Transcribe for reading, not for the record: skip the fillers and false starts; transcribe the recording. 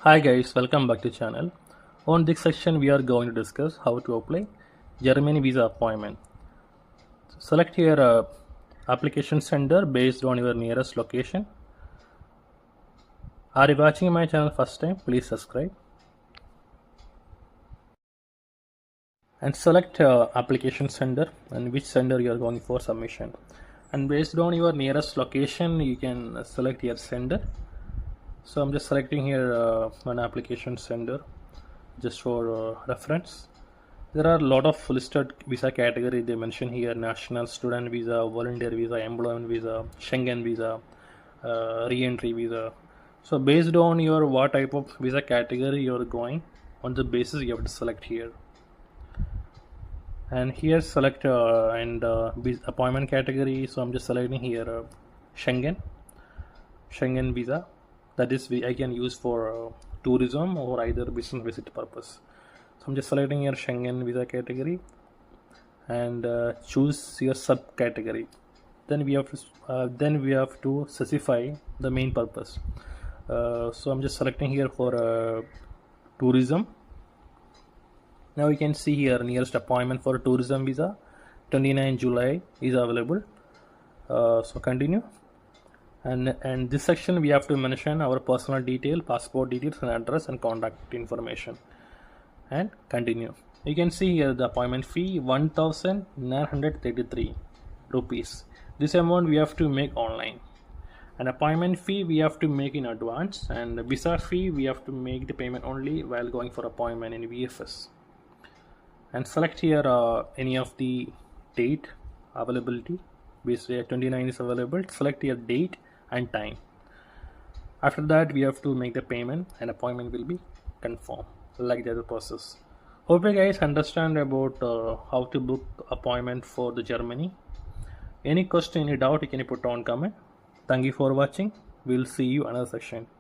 Hi guys, welcome back to channel. On this section we are going to discuss how to apply Germany visa appointment. Select your application center based on your nearest location. Are you watching my channel first time? Please subscribe. And select application center and which center you are going for submission. And based on your nearest location you can select your sender. So I'm just selecting here one application sender just for reference. There are a lot of listed visa category they mention here: national, student visa, volunteer visa, employment visa, Schengen visa, re-entry visa. So based on your what type of visa category you're going, on the basis you have to select here. And here select appointment category. So I'm just selecting here Schengen visa. That is I can use for tourism or either business visit purpose. So I'm just selecting your Schengen visa category and choose your subcategory. Then we have to specify the main purpose. So I'm just selecting here for tourism. Now you can see here nearest appointment for tourism visa 29 July is available. So continue. And this section we have to mention our personal detail, passport details and address and contact information, and continue. You can see here the appointment fee 1933 rupees. This amount we have to make online. An appointment fee we have to make in advance, and the visa fee we have to make the payment only while going for appointment in VFS. And select here any of the date availability. Basically 29 is available. Select your date and time. After that we have to make the payment and appointment will be confirmed, like the other process. Hope you guys understand about how to book appointment for the Germany. Any question, any doubt, you can put on comment. Thank you for watching. We'll see you another section.